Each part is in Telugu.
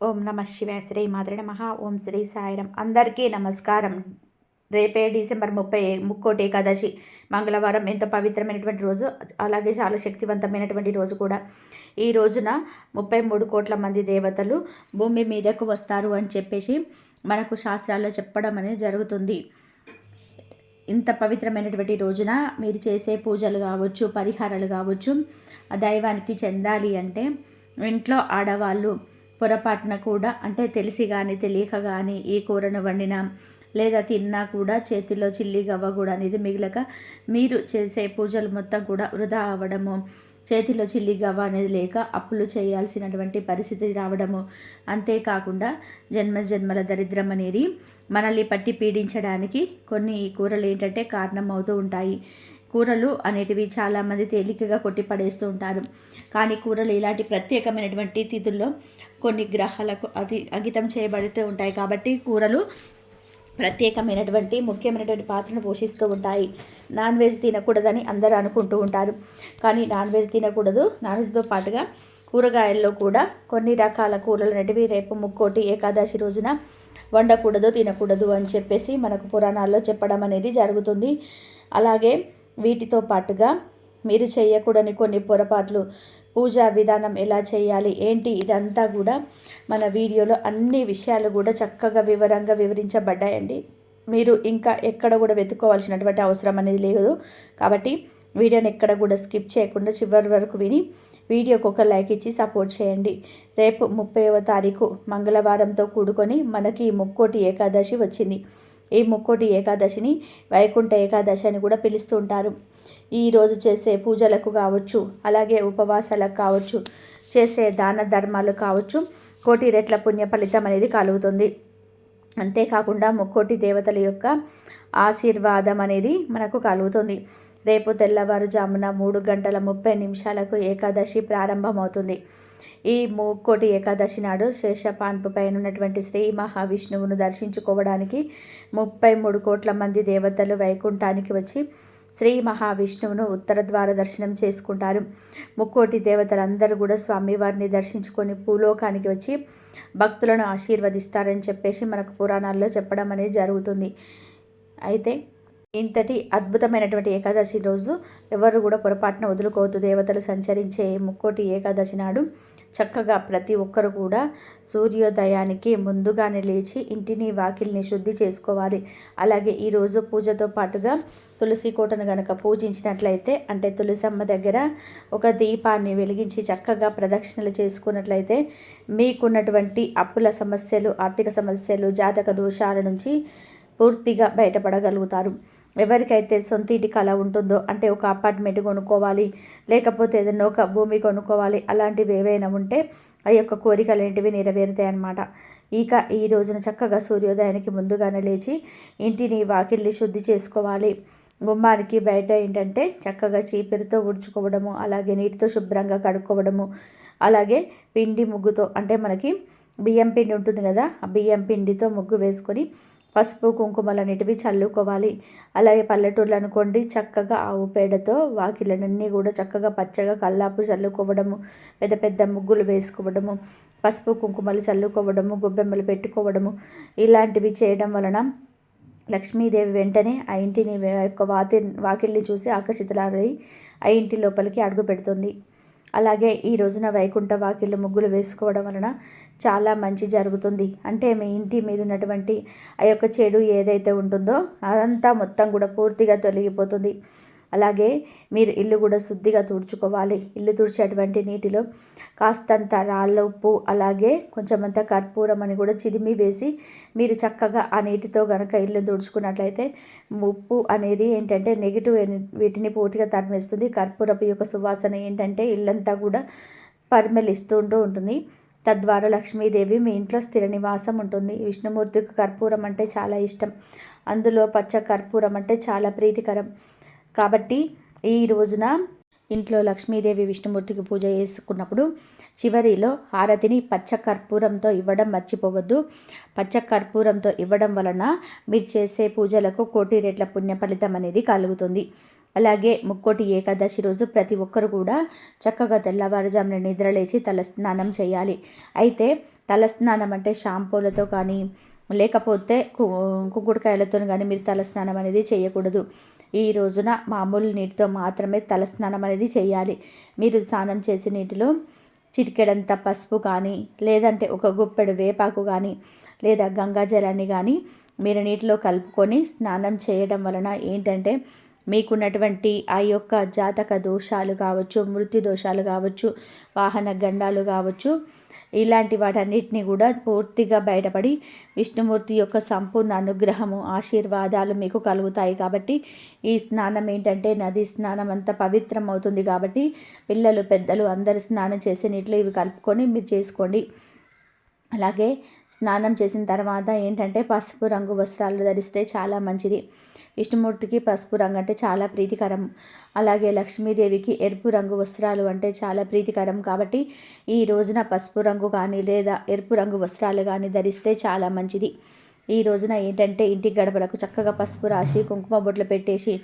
ఓం నమ శివాయ శ్రీ మాతృ నమః. ఓం శ్రీ సాయిరం. అందరికీ నమస్కారం. రేపే డిసెంబర్ 30 ముక్కోటి ఏకాదశి మంగళవారం. ఎంత పవిత్రమైనటువంటి రోజు, అలాగే చాలా శక్తివంతమైనటువంటి రోజు కూడా. ఈ రోజున 33 కోట్ల మంది దేవతలు భూమి మీదకు వస్తారు అని చెప్పేసి మనకు శాస్త్రాల్లో చెప్పడం అనేది జరుగుతుంది. ఇంత పవిత్రమైనటువంటి రోజున మీరు చేసే పూజలు కావచ్చు, పరిహారాలు కావచ్చు, ఆ దైవానికి చెందాలి అంటే ఇంట్లో ఆడవాళ్ళు పొరపాటున కూడా, అంటే తెలిసి కానీ తెలియక కానీ ఈ కూరను వండినా లేదా తిన్నా కూడా చేతిలో చిల్లి గవ్వ కూడా అనేది మిగలక మీరు చేసే పూజలు మొత్తం కూడా వృధా అవ్వడము, చేతిలో చిల్లి గవ్వ అనేది లేక అప్పులు చేయాల్సినటువంటి పరిస్థితి రావడము, అంతేకాకుండా జన్మజన్మల దరిద్రం అనేది మనల్ని పట్టి పీడించడానికి కొన్ని ఈ కూరలు ఏంటంటే కారణం అవుతూ ఉంటాయి. కూరలు అనేటివి చాలామంది తేలికగా కొట్టి పడేస్తూ ఉంటారు. కానీ కూరలు ఇలాంటి ప్రత్యేకమైనటువంటి తిథుల్లో కొన్ని గ్రహాలకు అంకితం చేయబడుతూ ఉంటాయి. కాబట్టి కూరలు ప్రత్యేకమైనటువంటి ముఖ్యమైనటువంటి పాత్రను పోషిస్తూ ఉంటాయి. నాన్ వెజ్ తినకూడదని అందరూ అనుకుంటూ ఉంటారు. కానీ నాన్ వెజ్ తినకూడదు. నాన్ వెజ్తో పాటుగా కూరగాయల్లో కూడా కొన్ని రకాల కూరలు అనేటివి రేపు ముక్కోటి ఏకాదశి రోజున వండకూడదు, తినకూడదు అని చెప్పేసి మనకు పురాణాల్లో చెప్పడం అనేది జరుగుతుంది. అలాగే వీటితో పాటుగా మీరు చేయకూడని కొన్ని పొరపాట్లు, పూజా విధానం ఎలా చేయాలి ఏంటి, ఇదంతా కూడా మన వీడియోలో అన్ని విషయాలు కూడా చక్కగా వివరంగా వివరించబడ్డాయండి. మీరు ఇంకా ఎక్కడ కూడా వెతుక్కోవాల్సినటువంటి అవసరం అనేది లేదు. కాబట్టి వీడియోని ఎక్కడ కూడా స్కిప్ చేయకుండా చివరి వరకు విని వీడియోకి ఒక లైక్ ఇచ్చి సపోర్ట్ చేయండి. రేపు 30వ తారీఖు మంగళవారంతో కూడుకొని మనకి ముక్కోటి ఏకాదశి వచ్చింది. ఈ ముక్కోటి ఏకాదశిని వైకుంఠ ఏకాదశి అని కూడా పిలుస్తూ ఉంటారు. ఈరోజు చేసే పూజలకు కావచ్చు, అలాగే ఉపవాసాలకు కావచ్చు, చేసే దాన ధర్మాలు కావచ్చు, కోటి రెట్ల పుణ్య ఫలితం అనేది కలుగుతుంది. అంతేకాకుండా ముక్కోటి దేవతల యొక్క ఆశీర్వాదం అనేది మనకు కలుగుతుంది. రేపు తెల్లవారుజామున 3:30 ఏకాదశి ప్రారంభమవుతుంది. ఈ ముక్కోటి ఏకాదశి నాడు శేషపాన్పు పైన ఉన్నటువంటి శ్రీ మహావిష్ణువును దర్శించుకోవడానికి 33 కోట్ల మంది దేవతలు వైకుంఠానికి వచ్చి శ్రీ మహావిష్ణువును ఉత్తర ద్వార దర్శనం చేసుకుంటారు. ముక్కోటి దేవతలందరూ కూడా స్వామివారిని దర్శించుకొని భూలోకానికి వచ్చి భక్తులను ఆశీర్వదిస్తారని చెప్పేసి మనకు పురాణాల్లో చెప్పడం అనేది జరుగుతుంది. అయితే ఇంతటి అద్భుతమైనటువంటి ఏకాదశి రోజు ఎవరు కూడా పొరపాటున వదులుకోవద్దు. దేవతలు సంచరించే ముక్కోటి ఏకాదశి నాడు చక్కగా ప్రతి ఒక్కరు కూడా సూర్యోదయానికి ముందుగానే లేచి ఇంటిని వాకిల్ని శుద్ధి చేసుకోవాలి. అలాగే ఈరోజు పూజతో పాటుగా తులసి కోటను గనక పూజించినట్లయితే, అంటే తులసమ్మ దగ్గర ఒక దీపాన్ని వెలిగించి చక్కగా ప్రదక్షిణలు చేసుకున్నట్లయితే మీకున్నటువంటి అప్పుల సమస్యలు, ఆర్థిక సమస్యలు, జాతక దోషాల నుంచి పూర్తిగా బయటపడగలుగుతారు. ఎవరికైతే సొంత ఇంటి కళ ఉంటుందో, అంటే ఒక అపార్ట్మెంట్ కొనుక్కోవాలి, లేకపోతే ఏదైనా ఒక భూమి కొనుక్కోవాలి, అలాంటివి ఏవైనా ఉంటే ఆ యొక్క కోరికలు ఏంటివి నెరవేరుతాయి అన్నమాట. ఇక ఈ రోజున చక్కగా సూర్యోదయానికి ముందుగానే లేచి ఇంటిని వాకిల్ని శుద్ధి చేసుకోవాలి. గుమ్మానికి బయట ఏంటంటే చక్కగా చీపురుతో ఊడ్చుకోవడము, అలాగే నీటితో శుభ్రంగా కడుక్కోవడము, అలాగే పిండి ముగ్గుతో, అంటే మనకి బియ్యం పిండి ఉంటుంది కదా, ఆ బియ్యం పిండితో ముగ్గు వేసుకొని పసుపు కుంకుమలు అనేటివి చల్లుకోవాలి. అలాగే పల్లెటూర్లు అనుకోండి, చక్కగా ఆవు పేడతో వాకిళ్ళనన్నీ కూడా చక్కగా పచ్చగా కల్లాపు చల్లుకోవడము, పెద్ద పెద్ద ముగ్గులు వేసుకోవడము, పసుపు కుంకుమలు చల్లుకోవడము, గొబ్బెమ్మలు పెట్టుకోవడము, ఇలాంటివి చేయడం వలన లక్ష్మీదేవి వెంటనే ఆ ఇంటిని యొక్క వాకిల్ని చూసి ఆకర్షితులై ఆ ఇంటి లోపలికి అడుగు పెడుతుంది. అలాగే ఈ రోజున వైకుంఠ వాకిళ్ళు ముగ్గులు వేసుకోవడం వలన చాలా మంచి జరుగుతుంది. అంటే మీ ఇంటి మీద ఉన్నటువంటి ఆ యొక్క చెడు ఏదైతే ఉంటుందో అదంతా మొత్తం కూడా పూర్తిగా తొలగిపోతుంది. అలాగే మీరు ఇల్లు కూడా శుద్ధిగా తుడుచుకోవాలి. ఇల్లు తుడిచేటువంటి నీటిలో కాస్తంత రాళ్ళ ఉప్పు, అలాగే కొంచెమంత కర్పూరం అని కూడా చిదిమి వేసి మీరు చక్కగా ఆ నీటితో కనుక ఇల్లు తుడుచుకున్నట్లయితే ఉప్పు అనేది ఏంటంటే నెగిటివ్ వీటిని పూర్తిగా తరిమేస్తుంది. కర్పూరపు యొక్క సువాసన ఏంటంటే ఇల్లంతా కూడా పరిమళిస్తూ ఉంటుంది. తద్వారా లక్ష్మీదేవి మీ ఇంట్లో స్థిర నివాసం ఉంటుంది. విష్ణుమూర్తికి కర్పూరం అంటే చాలా ఇష్టం. అందులో పచ్చ కర్పూరం అంటే చాలా ప్రీతికరం. కాబట్టి ఈ రోజున ఇంట్లో లక్ష్మీదేవి విష్ణుమూర్తికి పూజ చేసుకున్నప్పుడు చివరిలో హారతిని పచ్చ కర్పూరంతో ఇవ్వడం మర్చిపోవద్దు. పచ్చ కర్పూరంతో ఇవ్వడం వలన మీరు చేసే పూజలకు కోటి రెట్ల పుణ్య ఫలితం అనేది కలుగుతుంది. అలాగే ముక్కోటి ఏకాదశి రోజు ప్రతి ఒక్కరు కూడా చక్కగా తెల్లవారుజామున నిద్రలేచి తల స్నానం చేయాలి. అయితే తలస్నానం అంటే షాంపూలతో కానీ లేకపోతే కుంకుడుకాయలతో కానీ మీరు తలస్నానం అనేది చేయకూడదు. ఈ రోజున మామూలు నీటితో మాత్రమే తలస్నానం అనేది చేయాలి. మీరు స్నానం చేసే నీటిలో చిటికెడంత పసుపు కానీ లేదంటే ఒక గుప్పెడు వేపాకు కానీ లేదా గంగాజలాన్ని కానీ మీరు నీటిలో కలుపుకొని స్నానం చేయడం వలన ఏంటంటే మీకున్నటువంటి ఆ యొక్క జాతక దోషాలు కావచ్చు, మృత్యు దోషాలు కావచ్చు, వాహన గండాలు కావచ్చు, ఇలాంటి వాటన్నిటిని కూడా పూర్తిగా బయటపడి విష్ణుమూర్తి యొక్క సంపూర్ణ అనుగ్రహము ఆశీర్వాదాలు మీకు కలుగుతాయి. కాబట్టి ఈ స్నానం ఏంటంటే నది స్నానం అంత పవిత్రం అవుతుంది. కాబట్టి పిల్లలు పెద్దలు అందరూ స్నానం చేసే నీటిలో ఇవి కలుపుకొని మీరు చేసుకోండి. అలాగే స్నానం చేసిన తర్వాత ఏంటంటే పసుపు రంగు వస్త్రాలు ధరిస్తే చాలా మంచిది. విష్ణుమూర్తికి పసుపు రంగు అంటే చాలా ప్రీతికరం. అలాగే లక్ష్మీదేవికి ఎరుపు రంగు వస్త్రాలు అంటే చాలా ప్రీతికరం. కాబట్టి ఈ రోజున పసుపు రంగు కానీ లేదా ఎరుపు రంగు వస్త్రాలు కానీ ధరిస్తే చాలా మంచిది. ఈ రోజున ఏంటంటే ఇంటి గడపలకు చక్కగా పసుపు రాసి కుంకుమ బొట్లు పెట్టేసి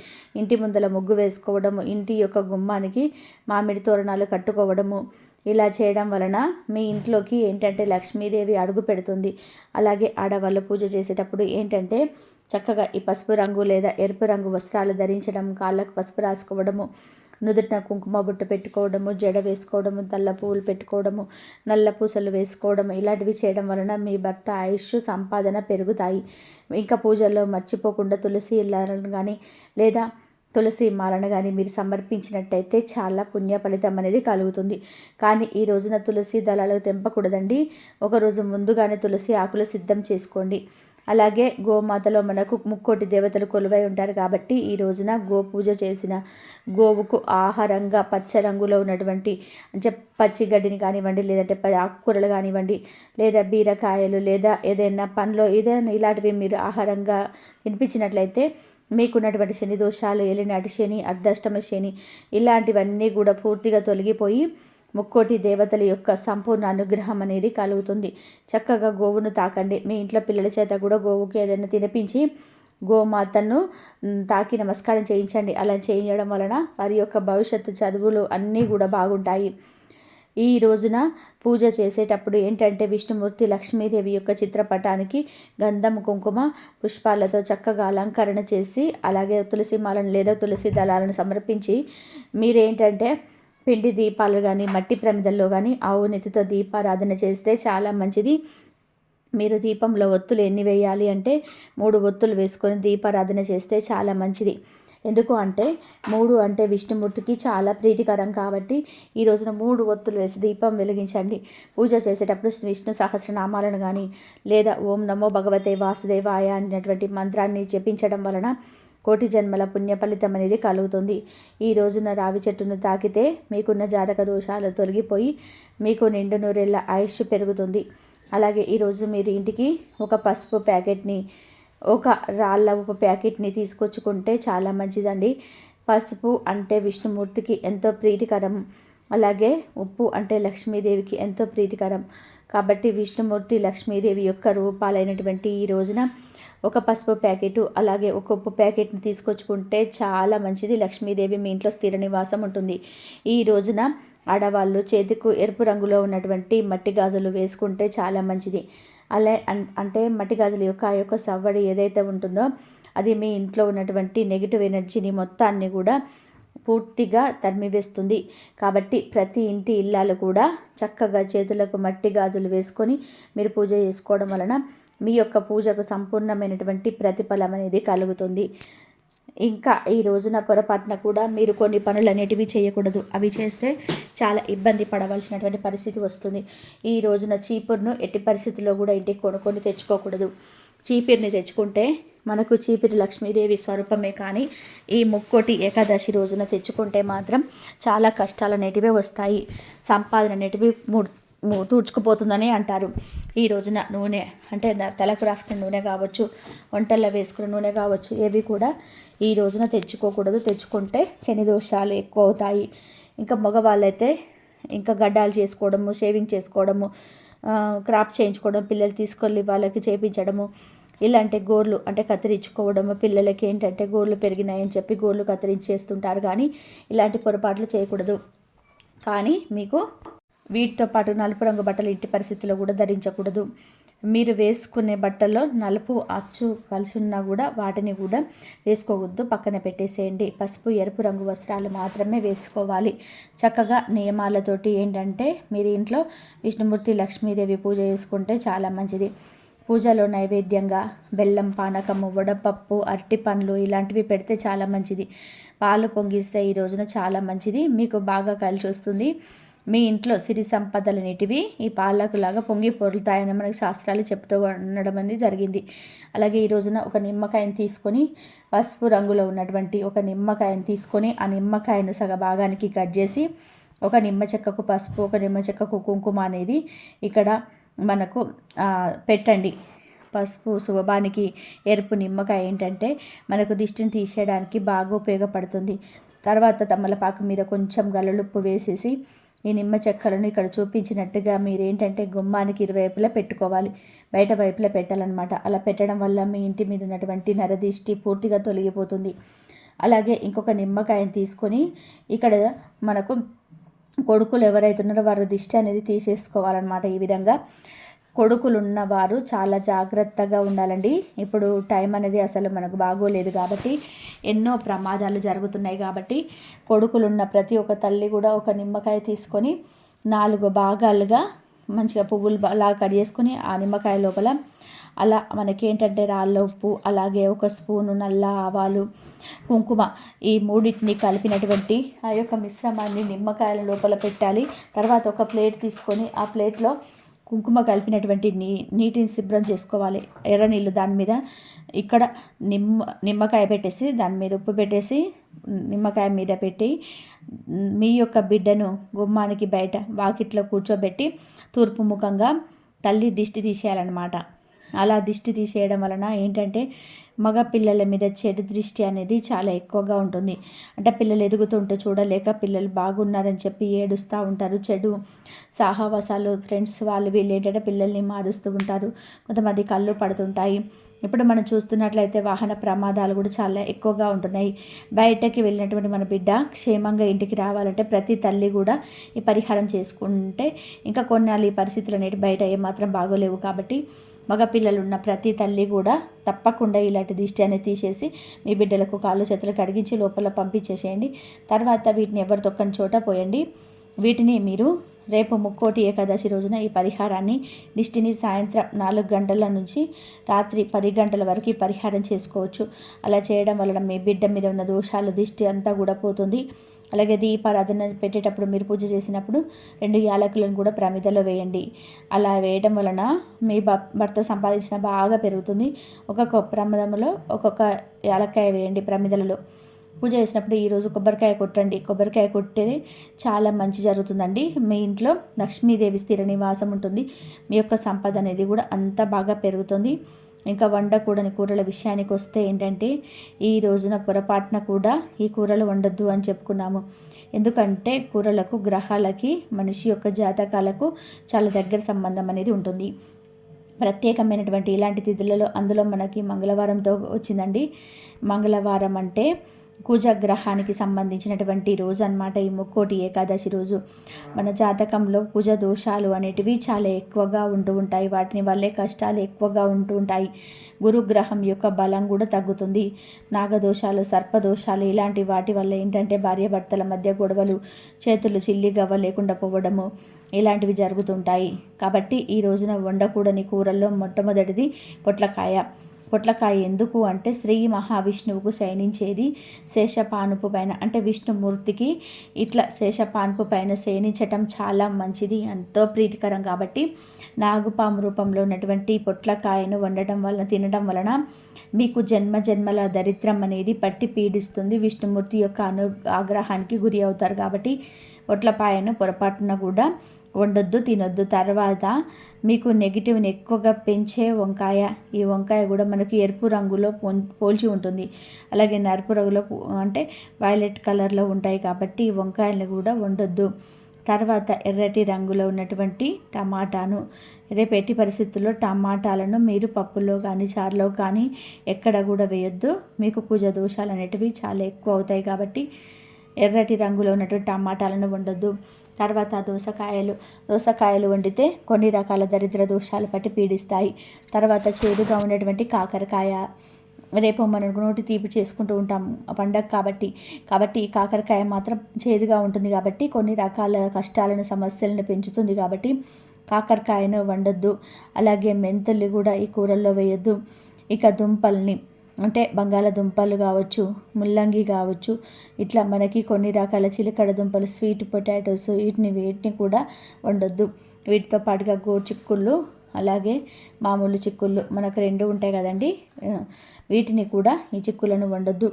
ఇంటి ముందల ముగ్గు వేసుకోవడము, ఇంటి యొక్క గుమ్మానికి మామిడి తోరణాలు కట్టుకోవడము, ఇలా చేయడం వలన మీ ఇంట్లోకి ఏంటంటే లక్ష్మీదేవి అడుగు పెడుతుంది. అలాగే ఆడవాళ్ళు పూజ చేసేటప్పుడు ఏంటంటే చక్కగా ఈ పసుపు రంగు లేదా ఎరుపు రంగు వస్త్రాలు ధరించడం, కాళ్ళకు పసుపు రాసుకోవడము, నుదుటిన కుంకుమ బొట్టు పెట్టుకోవడము, జడ వేసుకోవడము, తెల్ల పువ్వులు పెట్టుకోవడము, నల్ల పూసలు వేసుకోవడము, ఇలాంటివి చేయడం వలన మీ భర్త ఆయుష్ సంపాదన పెరుగుతాయి. ఇంకా పూజల్లో మర్చిపోకుండా తులసి ఇళ్ళను కానీ లేదా తులసి మాలను కానీ మీరు సమర్పించినట్టయితే చాలా పుణ్య ఫలితం అనేది కలుగుతుంది. కానీ ఈ రోజున తులసి దళాలు తెంపకూడదండి. ఒకరోజు ముందుగానే తులసి ఆకులు సిద్ధం చేసుకోండి. అలాగే గోమాతలో మనకు ముక్కోటి దేవతలు కొలువై ఉంటారు. కాబట్టి ఈ రోజున గో పూజ చేసిన గోవుకు ఆహారంగా పచ్చ రంగులో ఉన్నటువంటి అంటే పచ్చి గడ్డిని కానివ్వండి, లేదంటే ఆకుకూరలు కానివ్వండి, లేదా బీరకాయలు లేదా ఏదైనా పండ్లు ఏదైనా ఇలాంటివి మీరు ఆహారంగా తినిపించినట్లయితే మీకున్నటువంటి శని దోషాలు, ఏలినాటి శని, అర్ధాష్టమ శని ఇలాంటివన్నీ కూడా పూర్తిగా తొలగిపోయి ముక్కోటి దేవతల యొక్క సంపూర్ణ అనుగ్రహం అనేది కలుగుతుంది. చక్కగా గోవును తాకండి. మీ ఇంట్లో పిల్లల చేత కూడా గోవుకి ఏదైనా తినిపించి గోమాతను తాకి నమస్కారం చేయించండి. అలా చేయడం వలన వారి యొక్క భవిష్యత్తు చదువులు అన్నీ కూడా బాగుంటాయి. ఈ రోజున పూజ చేసేటప్పుడు ఏంటంటే విష్ణుమూర్తి లక్ష్మీదేవి యొక్క చిత్రపటానికి గంధం, కుంకుమ, పుష్పాలతో చక్కగా అలంకరణ చేసి అలాగే తులసి మాలను లేదా తులసి దళాలను సమర్పించి మీరేంటంటే పిండి దీపాలు కానీ మట్టి ప్రమిదల్లో కానీ ఆవు నెత్తితో దీపారాధన చేస్తే చాలా మంచిది. మీరు దీపంలో ఒత్తులు ఎన్ని వేయాలి అంటే 3 ఒత్తులు వేసుకొని దీపారాధన చేస్తే చాలా మంచిది. ఎందుకు అంటే 3 అంటే విష్ణుమూర్తికి చాలా ప్రీతికరం. కాబట్టి ఈ రోజున 3 ఒత్తులు వేసి దీపం వెలిగించండి. పూజ చేసేటప్పుడు విష్ణు సహస్రనామాలను కానీ లేదా ఓం నమో భగవతే వాసుదేవాయ అనేటువంటి మంత్రాన్ని జపించడం వలన కోటి జన్మల పుణ్య ఫలితం అనేది కలుగుతుంది. ఈ రోజున రావి చెట్టును తాకితే మీకున్న జాతక దోషాలు తొలగిపోయి మీకు నిండు నూరేళ్ల ఆయుష్ పెరుగుతుంది. అలాగే ఈరోజు మీరు ఇంటికి ఒక పసుపు ప్యాకెట్ని, ఒక రాళ్ళ ఉప్పు ప్యాకెట్ని తీసుకొచ్చుకుంటే చాలా మంచిదండి. పసుపు అంటే విష్ణుమూర్తికి ఎంతో ప్రీతికరం. అలాగే ఉప్పు అంటే లక్ష్మీదేవికి ఎంతో ప్రీతికరం. కాబట్టి విష్ణుమూర్తి లక్ష్మీదేవి యొక్క రూపాలైనటువంటి ఈ రోజున ఒక పసుపు ప్యాకెటు అలాగే ఒక ఉప్పు ప్యాకెట్ని తీసుకొచ్చుకుంటే చాలా మంచిది. లక్ష్మీదేవి మీ ఇంట్లో స్థిర నివాసం ఉంటుంది. ఈ రోజున ఆడవాళ్ళు చేతికు ఎరుపు రంగులో ఉన్నటువంటి మట్టి గాజులు వేసుకుంటే చాలా మంచిది. అలా అంటే మట్టి గాజుల యొక్క ఆ యొక్క సవ్వడి ఏదైతే ఉంటుందో అది మీ ఇంట్లో ఉన్నటువంటి నెగిటివ్ ఎనర్జీని మొత్తాన్ని కూడా పూర్తిగా తరిమివేస్తుంది. కాబట్టి ప్రతి ఇంటి ఇల్లాలు కూడా చక్కగా చేతులకు మట్టి గాజులు వేసుకొని మీరు పూజ చేసుకోవడం వలన మీ యొక్క పూజకు సంపూర్ణమైనటువంటి ప్రతిఫలం అనేది కలుగుతుంది. ఇంకా ఈ రోజున పొరపాటున కూడా మీరు కొన్ని పనులు అనేటివి చేయకూడదు. అవి చేస్తే చాలా ఇబ్బంది పడవలసినటువంటి పరిస్థితి వస్తుంది. ఈ రోజున చీపురును ఎట్టి పరిస్థితుల్లో కూడా ఇంటికి కొనుక్కొని తెచ్చుకోకూడదు. చీపిరిని తెచ్చుకుంటే మనకు చీపిరి లక్ష్మీదేవి స్వరూపమే. కానీ ఈ ముక్కోటి ఏకాదశి రోజున తెచ్చుకుంటే మాత్రం చాలా కష్టాలు అనేటివి వస్తాయి. సంపాదన అనేటివి తూడ్చుకుపోతుందని అంటారు. ఈ రోజున నూనె అంటే తలకు రాసుకునే నూనె కావచ్చు, వంటల్లో వేసుకునే నూనె కావచ్చు, ఏవి కూడా ఈ రోజున తెచ్చుకోకూడదు. తెచ్చుకుంటే శని దోషాలు ఎక్కువ అవుతాయి. ఇంకా మగవాళ్ళైతే ఇంకా గడ్డాలు చేసుకోవడము, షేవింగ్ చేసుకోవడము, క్రాప్ చేయించుకోవడం, పిల్లలు తీసుకెళ్ళి వాళ్ళకి చేయించడము, ఇలాంటి గోర్లు అంటే కత్తిరించుకోవడము, పిల్లలకి ఏంటంటే గోర్లు పెరిగినాయని చెప్పి గోర్లు కత్తిరించేస్తుంటారు. కానీ ఇలాంటి పొరపాట్లు చేయకూడదు. కానీ మీకు వీటితో పాటు నలుపు రంగు బట్టలు ఇంటి పరిస్థితుల్లో కూడా ధరించకూడదు. మీరు వేసుకునే బట్టల్లో నలుపు అచ్చు కలిసి ఉన్నా కూడా వాటిని కూడా వేసుకోవద్దు, పక్కన పెట్టేసేయండి. పసుపు ఎరుపు రంగు వస్త్రాలు మాత్రమే వేసుకోవాలి. చక్కగా నియమాలతోటి ఏంటంటే మీరు ఇంట్లో విష్ణుమూర్తి లక్ష్మీదేవి పూజ చేసుకుంటే చాలా మంచిది. పూజలో నైవేద్యంగా బెల్లం పానకము, వడపప్పు, అరటి పండ్లు ఇలాంటివి పెడితే చాలా మంచిది. పాలు పొంగిస్తే ఈ రోజున చాలా మంచిది, మీకు బాగా కలిసి వస్తుంది. మీ ఇంట్లో సిరి సంపదలనేటివి ఈ పాలకులాగా పొంగి పొరులుతాయని మనకి శాస్త్రాలు చెప్తూ ఉండడం అనేది జరిగింది. అలాగే ఈ రోజున ఒక నిమ్మకాయను తీసుకొని, పసుపు రంగులో ఉన్నటువంటి ఒక నిమ్మకాయను తీసుకొని ఆ నిమ్మకాయను సగ భాగానికి కట్ చేసి ఒక నిమ్మ చెక్కకు పసుపు, ఒక నిమ్మ చెక్కకు కుంకుమ అనేది ఇక్కడ మనకు పెట్టండి. పసుపు శుభానికి, ఎరుపు నిమ్మకాయ ఏంటంటే మనకు దిష్టిని తీసేయడానికి బాగా ఉపయోగపడుతుంది. తర్వాత తమలపాకు మీద కొంచెం గల్లుప్పు వేసేసి ఈ నిమ్మ చెక్కలను ఇక్కడ చూపించినట్టుగా మీరేంటంటే గుమ్మానికి ఇరువైపులా పెట్టుకోవాలి, బయట వైపులా పెట్టాలన్నమాట. అలా పెట్టడం వల్ల మీ ఇంటి మీద ఉన్నటువంటి నరదిష్టి పూర్తిగా తొలగిపోతుంది. అలాగే ఇంకొక నిమ్మకాయని తీసుకొని ఇక్కడ మనకు కొడుకులు ఎవరైతే ఉన్నారో వారి దిష్టి అనేది తీసేసుకోవాలన్నమాట. ఈ విధంగా కొడుకులు ఉన్నవారు చాలా జాగ్రత్తగా ఉండాలండి. ఇప్పుడు టైం అనేది అసలు మనకు బాగోలేదు కాబట్టి ఎన్నో ప్రమాదాలు జరుగుతున్నాయి కాబట్టి కొడుకులున్న ప్రతి ఒక్క తల్లి కూడా ఒక నిమ్మకాయ తీసుకొని 4 భాగాలుగా మంచిగా పువ్వులు లాగా కట్ చేసుకొని ఆ నిమ్మకాయ లోపల అలా మనకేంటంటే రాళ్ళ ఉప్పు, అలాగే ఒక స్పూను నల్ల ఆవాలు, కుంకుమ ఈ మూడింటిని కలిపినటువంటి ఆ యొక్క మిశ్రమాన్ని నిమ్మకాయల లోపల పెట్టాలి. తర్వాత ఒక ప్లేట్ తీసుకొని ఆ ప్లేట్లో కుంకుమ కలిపినటువంటి నీటిని శుభ్రం చేసుకోవాలి. ఎర్ర నీళ్ళు దాని మీద ఇక్కడ నిమ్మకాయ పెట్టేసి దాని మీద ఉప్పు పెట్టేసి నిమ్మకాయ మీద పెట్టి మీ యొక్క బిడ్డను గుమ్మానికి బయట వాకిట్లో కూర్చోబెట్టి తూర్పు ముఖంగా తల్లి దిష్టి తీసేయాలన్నమాట. అలా దిష్టి తీసేయడం వలన ఏంటంటే మగ పిల్లల మీద చెడు దృష్టి అనేది చాలా ఎక్కువగా ఉంటుంది. అంటే పిల్లలు ఎదుగుతుంటే చూడలేక పిల్లలు బాగున్నారని చెప్పి ఏడుస్తూ ఉంటారు. చెడు సాహవాసాలు ఫ్రెండ్స్ వాళ్ళు వీళ్ళు ఏంటంటే పిల్లల్ని మారుస్తూ ఉంటారు. కొంతమంది కళ్ళు పడుతుంటాయి. ఇప్పుడు మనం చూస్తున్నట్లయితే వాహన ప్రమాదాలు కూడా చాలా ఎక్కువగా ఉంటున్నాయి. బయటకి వెళ్ళినటువంటి మన బిడ్డ క్షేమంగా ఇంటికి రావాలంటే ప్రతి తల్లి కూడా ఈ పరిహారం చేసుకుంటే ఇంకా కొన్నాళ్ళు ఈ పరిస్థితులు అనేవి బయట ఏమాత్రం బాగోలేవు. కాబట్టి మగపిల్లలు ఉన్న ప్రతి తల్లి కూడా తప్పకుండా ఇలాంటి దిష్టి అనేది తీసేసి మీ బిడ్డలకు కాళ్ళు చేతులు కడిగించి లోపల పంపించేసేయండి. తర్వాత వీటిని ఎవరు తొక్కని చోట పోయండి. వీటిని మీరు రేపు ముక్కోటి ఏకాదశి రోజున ఈ పరిహారాన్ని దిష్టిని సాయంత్రం 4 గంటల నుంచి రాత్రి 10 గంటల వరకు ఈ పరిహారం చేసుకోవచ్చు. అలా చేయడం వలన మీ బిడ్డ మీద ఉన్న దోషాలు దిష్టి అంతా కూడా పోతుంది. అలాగే దీపారాధన పెట్టేటప్పుడు మీరు పూజ చేసినప్పుడు 2 యాలకులను కూడా ప్రమిదలో వేయండి. అలా వేయడం వలన మీ భర్త సంపాదించిన బాగా పెరుగుతుంది. ఒక్కొక్క ప్రమిదలో ఒక్కొక్క యాలక్కాయ వేయండి ప్రమిదలలో. పూజ చేసినప్పుడు ఈరోజు కొబ్బరికాయ కొట్టండి. కొబ్బరికాయ కొట్టేది చాలా మంచి జరుగుతుందండి. మీ ఇంట్లో లక్ష్మీదేవి స్థిర నివాసం ఉంటుంది. మీ యొక్క సంపద అనేది కూడా అంత బాగా పెరుగుతుంది. ఇంకా వండకూడని కూరల విషయానికి వస్తే ఏంటంటే ఈ రోజున పొరపాటున కూడా ఈ కూరలు వండొద్దు అని చెప్పుకున్నాము. ఎందుకంటే కూరలకు గ్రహాలకి మనిషి యొక్క జాతకాలకు చాలా దగ్గర సంబంధం అనేది ఉంటుంది. ప్రత్యేకమైనటువంటి ఇలాంటి తిథులలో అందులో మనకి మంగళవారంతో వచ్చిందండి. మంగళవారం అంటే కుజగ్రహానికి సంబంధించినటువంటి రోజు అన్నమాట. ఈ ముక్కోటి ఏకాదశి రోజు మన జాతకంలో కుజ దోషాలు అనేటివి చాలా ఎక్కువగా ఉంటూ ఉంటాయి. వాటిని వల్లే కష్టాలు ఎక్కువగా ఉంటూ ఉంటాయి. గురుగ్రహం యొక్క బలం కూడా తగ్గుతుంది. నాగదోషాలు, సర్పదోషాలు ఇలాంటి వాటి వల్ల ఏంటంటే భార్యాభర్తల మధ్య గొడవలు, చేతులు చిల్లి గవ్వ లేకుండా పోవడము ఇలాంటివి జరుగుతుంటాయి. కాబట్టి ఈ రోజున వండకూడని కూరల్లో మొట్టమొదటిది పొట్లకాయ. పొట్లకాయ ఎందుకు అంటే శ్రీ మహావిష్ణువుకు శయనించేది శేషపానుపు పైన, అంటే విష్ణుమూర్తికి ఇట్లా శేషపానుపు పైన శయనించటం చాలా మంచిది, ఎంతో ప్రీతికరం. కాబట్టి నాగుపాము రూపంలో ఉన్నటువంటి పొట్లకాయను వండటం వలన తినడం వలన మీకు జన్మ జన్మల దరిద్రం అనేది పట్టి పీడిస్తుంది. విష్ణుమూర్తి యొక్క ఆగ్రహానికి గురి అవుతారు. కాబట్టి పొట్లపాయను పొరపాటున కూడా వండొద్దు, తినొద్దు. తర్వాత మీకు నెగిటివ్ని ఎక్కువగా పెంచే వంకాయ. ఈ వంకాయ కూడా మనకి ఎరుపు రంగులో పోల్చి ఉంటుంది. అలాగే నలుపు రంగులో అంటే వైలెట్ కలర్లో ఉంటాయి. కాబట్టి ఈ వంకాయలను కూడా వండొద్దు. తర్వాత ఎర్రటి రంగులో ఉన్నటువంటి టమాటాను, రేపు ఎట్టి పరిస్థితుల్లో టమాటాలను మీరు పప్పులో కానీ చారులో కానీ ఎక్కడ కూడా వేయొద్దు. మీకు కుజ దోషాలు అనేటివి చాలా ఎక్కువ అవుతాయి. కాబట్టి ఎర్రటి రంగులో ఉన్నటువంటి టమాటాలను వండొద్దు. తర్వాత దోసకాయలు వండితే కొన్ని రకాల దరిద్ర దోషాలు పట్టి పీడిస్తాయి. తర్వాత చేదుగా ఉన్నటువంటి కాకరకాయ, రేపు మనం నోటి తీపి చేసుకుంటూ ఉంటాం పండగ కాబట్టి ఈ కాకరకాయ మాత్రం చేదుగా ఉంటుంది కాబట్టి కొన్ని రకాల కష్టాలను సమస్యలను పెంచుతుంది కాబట్టి కాకరకాయను వండొద్దు. అలాగే మెంతుల్ని కూడా ఈ కూరల్లో వేయొద్దు. ఇక దుంపల్ని అంటే బంగాళాదుంపలు కావచ్చు, ముల్లంగి కావచ్చు, ఇట్లా మనకి కొన్ని రకాల చిలకడ దుంపలు, స్వీట్ పొటాటోస్, వీటిని కూడా వండొద్దు. వీటితో పాటుగా గోరుచిక్కుళ్ళు, అలాగే మామూలు చిక్కుళ్ళు మనకు 2 ఉంటాయి కదండి, వీటిని కూడా ఈ చిక్కులను వండొద్దు.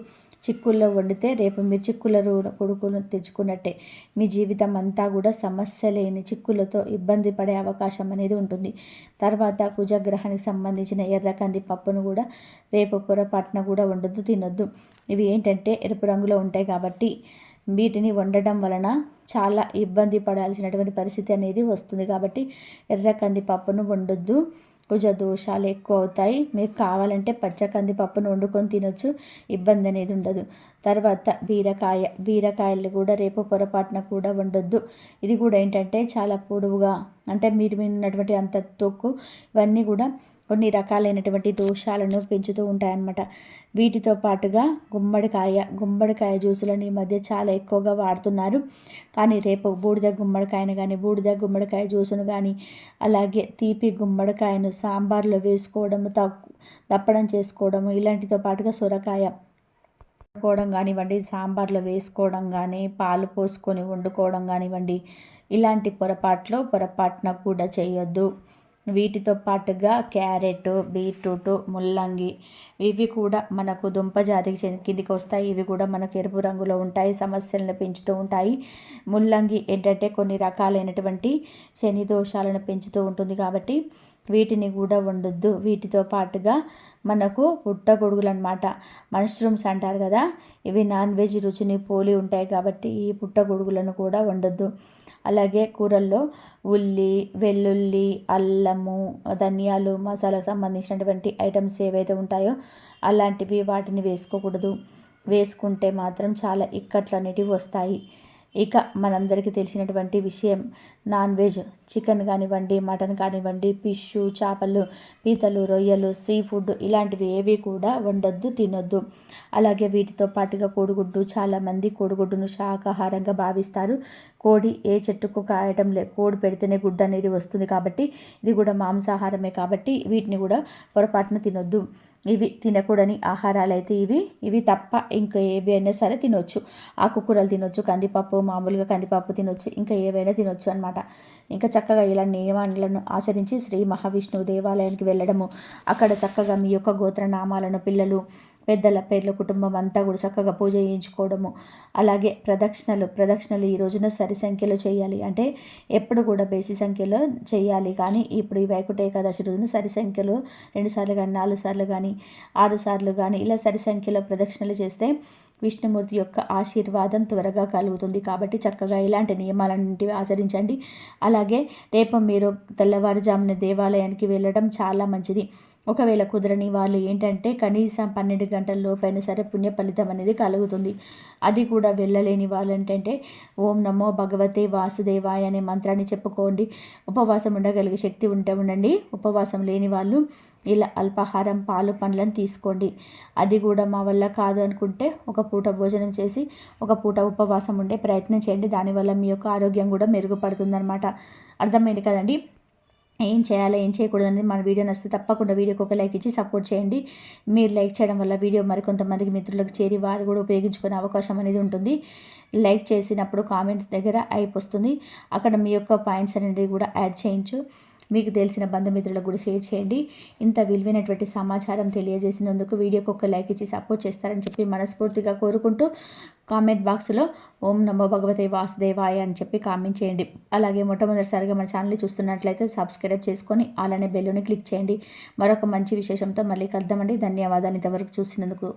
చిక్కుల్లో వండితే రేపు మీరు చిక్కుల కొడుకును తెచ్చుకున్నట్టే. మీ జీవితం అంతా కూడా సమస్య లేని చిక్కులతో ఇబ్బంది పడే అవకాశం అనేది ఉంటుంది. తర్వాత కుజగ్రహానికి సంబంధించిన ఎర్ర కంది పప్పును కూడా రేపు పొరపాటున కూడా వండొద్దు, తినొద్దు. ఇవి ఏంటంటే ఎరుపు రంగులో ఉంటాయి కాబట్టి వీటిని వండడం వలన చాలా ఇబ్బంది పడాల్సినటువంటి పరిస్థితి అనేది వస్తుంది. కాబట్టి ఎర్ర కంది పప్పును వండొద్దు. కుజ దోషాలు ఎక్కువ అవుతాయి. మీకు కావాలంటే పచ్చ కంది పప్పును వండుకొని తినొచ్చు, ఇబ్బంది అనేది ఉండదు. తర్వాత బీరకాయలు కూడా రేపు పొరపాటున కూడా వండొద్దు. ఇది కూడా ఏంటంటే చాలా పొడవుగా, అంటే మీరు విన్నటువంటి అంత తొక్కు, ఇవన్నీ కూడా కొన్ని రకాలైనటువంటి దోషాలను పెంచుతూ ఉంటాయన్నమాట. వీటితో పాటుగా గుమ్మడికాయ జ్యూసులను ఈ మధ్య చాలా ఎక్కువగా వాడుతున్నారు. కానీ రేపు బూడిద గుమ్మడికాయను కానీ, బూడిద గుమ్మడికాయ జ్యూసును కానీ, అలాగే తీపి గుమ్మడికాయను సాంబార్లో వేసుకోవడము, దప్పడం చేసుకోవడము, ఇలాంటితో పాటుగా సొరకాయ వండుకోవడం కానివ్వండి, సాంబార్లో వేసుకోవడం కానీ, పాలు పోసుకొని వండుకోవడం కానివ్వండి, ఇలాంటి పొరపాటున కూడా చేయొద్దు. వీటితో పాటుగా క్యారెట్, బీట్రూట్, ముల్లంగి, ఇవి కూడా మనకు దుంప జాతికి కిందికి వస్తాయి. ఇవి కూడా మనకు ఎరుపు రంగులో ఉంటాయి, సమస్యలను పెంచుతూ ఉంటాయి. ముల్లంగి ఏంటంటే కొన్ని రకాలైనటువంటి శని దోషాలను పెంచుతూ ఉంటుంది కాబట్టి వీటిని కూడా వండొద్దు. వీటితో పాటుగా మనకు పుట్టగొడుగులు అనమాట, మష్రూమ్స్ అంటారు కదా, ఇవి నాన్ వెజ్ రుచిని పోలి ఉంటాయి కాబట్టి ఈ పుట్టగొడుగులను కూడా వండొద్దు. అలాగే కూరల్లో ఉల్లి, వెల్లుల్లి, అల్లము, ధనియాలు, మసాలాకు సంబంధించినటువంటి ఐటమ్స్ ఏవైతే ఉంటాయో అలాంటివి వాటిని వేసుకోకూడదు. వేసుకుంటే మాత్రం చాలా ఇక్కట్లు అనేటివి వస్తాయి. ఇక మనందరికీ తెలిసినటువంటి విషయం, నాన్ వెజ్ చికెన్ కానివ్వండి, మటన్ కానివ్వండి, ఫిష్, చేపలు, పీతలు, రొయ్యలు, సీ ఫుడ్ ఇలాంటివి ఏవి కూడా వండొద్దు, తినొద్దు. అలాగే వీటితో పాటుగా కోడిగుడ్డు, చాలామంది కోడిగుడ్డును శాకాహారంగా భావిస్తారు. కోడి ఏ చెట్టుకు కాయటం కోడి పెడితేనే గుడ్డు అనేది వస్తుంది కాబట్టి ఇది కూడా మాంసాహారమే కాబట్టి వీటిని కూడా పొరపాటున తినొద్దు. ఇవి తినకూడని ఆహారాలు అయితే ఇవి తప్ప ఇంకా ఏవి అయినా సరే తినొచ్చు. ఆకుకూరలు తినొచ్చు, మామూలుగా కందిపప్పు తినొచ్చు, ఇంకా ఏవైనా తినొచ్చు అనమాట. ఇంకా చక్కగా ఇలా నియమాలను ఆచరించి శ్రీ మహావిష్ణువు దేవాలయానికి వెళ్ళడము, అక్కడ చక్కగా మీ యొక్క గోత్రనామాలను పిల్లలు పెద్దల పేర్ల కుటుంబం అంతా కూడా చక్కగా పూజ చేయించుకోవడము. అలాగే ప్రదక్షిణలు ఈ రోజున సరి సంఖ్యలో చేయాలి. అంటే ఎప్పుడు కూడా బేసి సంఖ్యలో చేయాలి. కానీ ఇప్పుడు ఈ వైకుంఠ ఏకాదశి రోజున సరి సంఖ్యలో 2 సార్లు కానీ, 4 సార్లు కానీ, 6 సార్లు కానీ ఇలా సరి సంఖ్యలో ప్రదక్షిణలు చేస్తే విష్ణుమూర్తి యొక్క ఆశీర్వాదం త్వరగా కలుగుతుంది. కాబట్టి చక్కగా ఇలాంటి నియమాలన్నింటివి ఆచరించండి. అలాగే రేపు మీరు తెల్లవారుజామున దేవాలయానికి వెళ్ళడం చాలా మంచిది. ఒకవేళ కుదరని వాళ్ళు ఏంటంటే కనీసం 12 గంటల లోపైనా సరే పుణ్య ఫలితం అనేది కలుగుతుంది. అది కూడా వెళ్ళలేని వాళ్ళు ఏంటంటే ఓం నమో భగవతే వాసుదేవాయ అనే మంత్రాన్ని చెప్పుకోండి. ఉపవాసం ఉండగలిగే శక్తి ఉంటే ఉండండి. ఉపవాసం లేని వాళ్ళు ఇలా అల్పాహారం, పాలు, పండ్లను తీసుకోండి. అది కూడా మా వల్ల కాదు అనుకుంటే ఒక పూట భోజనం చేసి ఒక పూట ఉపవాసం ఉండే ప్రయత్నం చేయండి. దానివల్ల మీ యొక్క ఆరోగ్యం కూడా మెరుగుపడుతుందన్నమాట. అర్థమైంది కదండి. ఏం చేయాలో ఏం చేయకూడదు అనేది మన వీడియో నచ్చితే తప్పకుండా వీడియోకి ఒక లైక్ ఇచ్చి సపోర్ట్ చేయండి. మీరు లైక్ చేయడం వల్ల వీడియో మరికొంతమందికి మిత్రులకు చేరి వారు కూడా ఉపయోగించుకునే అవకాశం అనేది ఉంటుంది. లైక్ చేసినప్పుడు కామెంట్స్ దగ్గర ఐప్ వస్తుంది, అక్కడ మీ యొక్క పాయింట్స్ అనేవి కూడా యాడ్ చేయించు. మీకు తెలిసిన బంధుమిత్రులకు కూడా షేర్ చేయండి. ఇంత విలువైనటువంటి సమాచారం తెలియజేసినందుకు వీడియోకి ఒక లైక్ ఇచ్చి సపోర్ట్ చేస్తారని చెప్పి మనస్ఫూర్తిగా కోరుకుంటూ కామెంట్ బాక్స్లో ఓం నమో భగవతే వాసుదేవాయ అని చెప్పి కామెంట్ చేయండి. అలాగే మొట్టమొదటిసారిగా మన ఛానల్ని చూస్తున్నట్లయితే సబ్స్క్రైబ్ చేసుకొని అలానే బెల్లుని క్లిక్ చేయండి. మరొక మంచి విశేషంతో మళ్ళీ కలుద్దామండి. ధన్యవాదాలు ఇంతవరకు చూసినందుకు.